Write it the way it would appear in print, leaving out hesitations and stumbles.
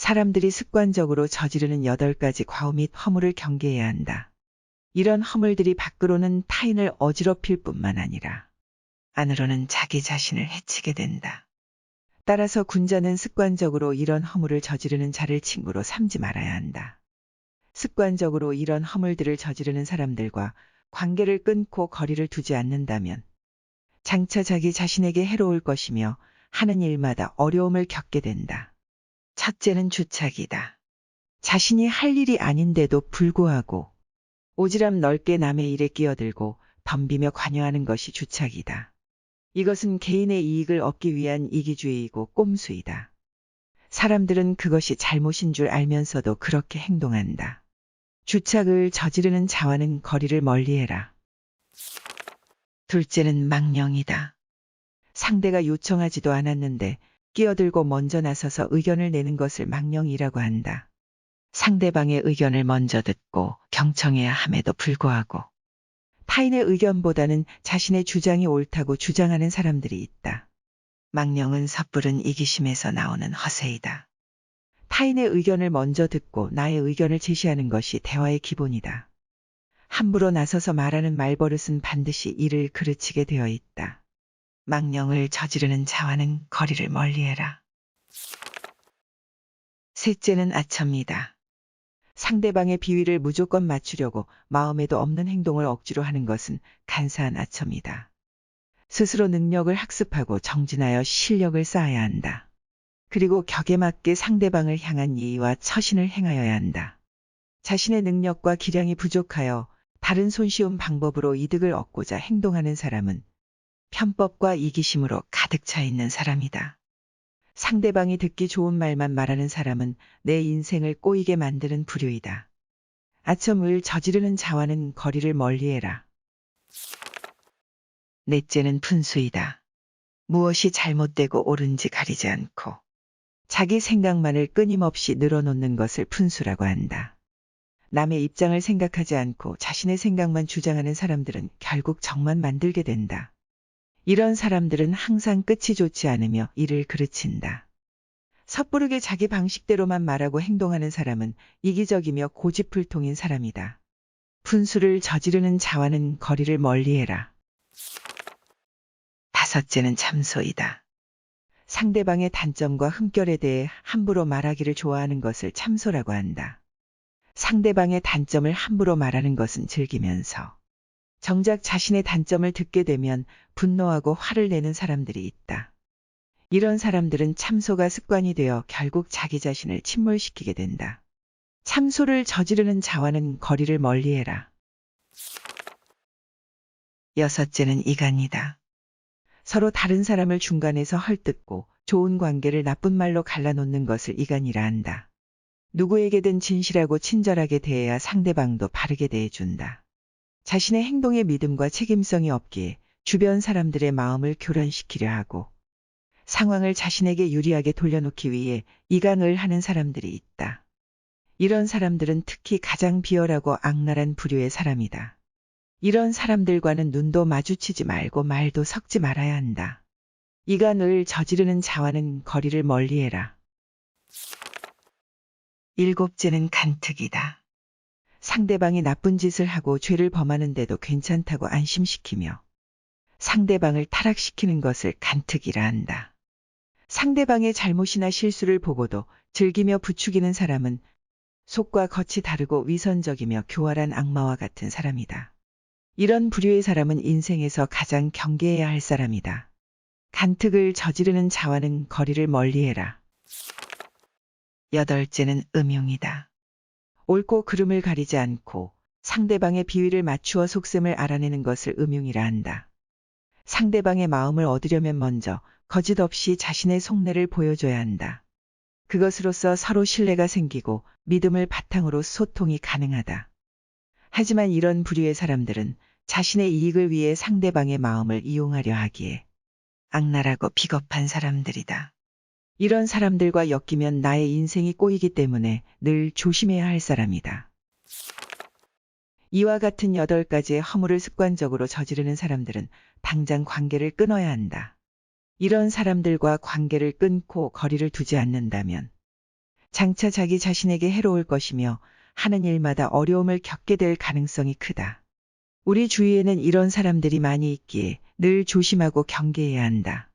사람들이 습관적으로 저지르는 8가지 과오 및 허물을 경계해야 한다. 이런 허물들이 밖으로는 타인을 어지럽힐 뿐만 아니라 안으로는 자기 자신을 해치게 된다. 따라서 군자는 습관적으로 이런 허물을 저지르는 자를 친구로 삼지 말아야 한다. 습관적으로 이런 허물들을 저지르는 사람들과 관계를 끊고 거리를 두지 않는다면 장차 자기 자신에게 해로울 것이며 하는 일마다 어려움을 겪게 된다. 첫째는 주착이다. 자신이 할 일이 아닌데도 불구하고 오지랖 넓게 남의 일에 끼어들고 덤비며 관여하는 것이 주착이다. 이것은 개인의 이익을 얻기 위한 이기주의이고 꼼수이다. 사람들은 그것이 잘못인 줄 알면서도 그렇게 행동한다. 주착을 저지르는 자와는 거리를 멀리해라. 둘째는 망령이다. 상대가 요청하지도 않았는데 끼어들고 먼저 나서서 의견을 내는 것을 망령이라고 한다. 상대방의 의견을 먼저 듣고 경청해야 함에도 불구하고 타인의 의견보다는 자신의 주장이 옳다고 주장하는 사람들이 있다. 망령은 섣부른 이기심에서 나오는 허세이다. 타인의 의견을 먼저 듣고 나의 의견을 제시하는 것이 대화의 기본이다. 함부로 나서서 말하는 말버릇은 반드시 이를 그르치게 되어 있다. 망령을 저지르는 자와는 거리를 멀리해라. 셋째는 아첨이다. 상대방의 비위를 무조건 맞추려고 마음에도 없는 행동을 억지로 하는 것은 간사한 아첨이다. 스스로 능력을 학습하고 정진하여 실력을 쌓아야 한다. 그리고 격에 맞게 상대방을 향한 예의와 처신을 행하여야 한다. 자신의 능력과 기량이 부족하여 다른 손쉬운 방법으로 이득을 얻고자 행동하는 사람은 편법과 이기심으로 가득 차 있는 사람이다. 상대방이 듣기 좋은 말만 말하는 사람은 내 인생을 꼬이게 만드는 부류이다. 아첨을 저지르는 자와는 거리를 멀리해라. 넷째는 분수이다. 무엇이 잘못되고 옳은지 가리지 않고 자기 생각만을 끊임없이 늘어놓는 것을 분수라고 한다. 남의 입장을 생각하지 않고 자신의 생각만 주장하는 사람들은 결국 정만 만들게 된다. 이런 사람들은 항상 끝이 좋지 않으며 이를 그르친다. 섣부르게 자기 방식대로만 말하고 행동하는 사람은 이기적이며 고집불통인 사람이다. 분수를 저지르는 자와는 거리를 멀리해라. 다섯째는 참소이다. 상대방의 단점과 흠결에 대해 함부로 말하기를 좋아하는 것을 참소라고 한다. 상대방의 단점을 함부로 말하는 것은 즐기면서 정작 자신의 단점을 듣게 되면 분노하고 화를 내는 사람들이 있다. 이런 사람들은 참소가 습관이 되어 결국 자기 자신을 침몰시키게 된다. 참소를 저지르는 자와는 거리를 멀리해라. 여섯째는 이간이다. 서로 다른 사람을 중간에서 헐뜯고 좋은 관계를 나쁜 말로 갈라놓는 것을 이간이라 한다. 누구에게든 진실하고 친절하게 대해야 상대방도 바르게 대해준다. 자신의 행동에 믿음과 책임성이 없기에 주변 사람들의 마음을 교란시키려 하고 상황을 자신에게 유리하게 돌려놓기 위해 이간을 하는 사람들이 있다. 이런 사람들은 특히 가장 비열하고 악랄한 부류의 사람이다. 이런 사람들과는 눈도 마주치지 말고 말도 섞지 말아야 한다. 이간을 저지르는 자와는 거리를 멀리해라. 일곱째는 간특이다. 상대방이 나쁜 짓을 하고 죄를 범하는데도 괜찮다고 안심시키며 상대방을 타락시키는 것을 간특이라 한다. 상대방의 잘못이나 실수를 보고도 즐기며 부추기는 사람은 속과 겉이 다르고 위선적이며 교활한 악마와 같은 사람이다. 이런 부류의 사람은 인생에서 가장 경계해야 할 사람이다. 간특을 저지르는 자와는 거리를 멀리해라. 여덟째는 음흉이다. 옳고 그름을 가리지 않고 상대방의 비위를 맞추어 속셈을 알아내는 것을 음흉이라 한다. 상대방의 마음을 얻으려면 먼저 거짓 없이 자신의 속내를 보여줘야 한다. 그것으로써 서로 신뢰가 생기고 믿음을 바탕으로 소통이 가능하다. 하지만 이런 부류의 사람들은 자신의 이익을 위해 상대방의 마음을 이용하려 하기에 악랄하고 비겁한 사람들이다. 이런 사람들과 엮이면 나의 인생이 꼬이기 때문에 늘 조심해야 할 사람이다. 이와 같은 8가지의 허물을 습관적으로 저지르는 사람들은 당장 관계를 끊어야 한다. 이런 사람들과 관계를 끊고 거리를 두지 않는다면 장차 자기 자신에게 해로울 것이며 하는 일마다 어려움을 겪게 될 가능성이 크다. 우리 주위에는 이런 사람들이 많이 있기에 늘 조심하고 경계해야 한다.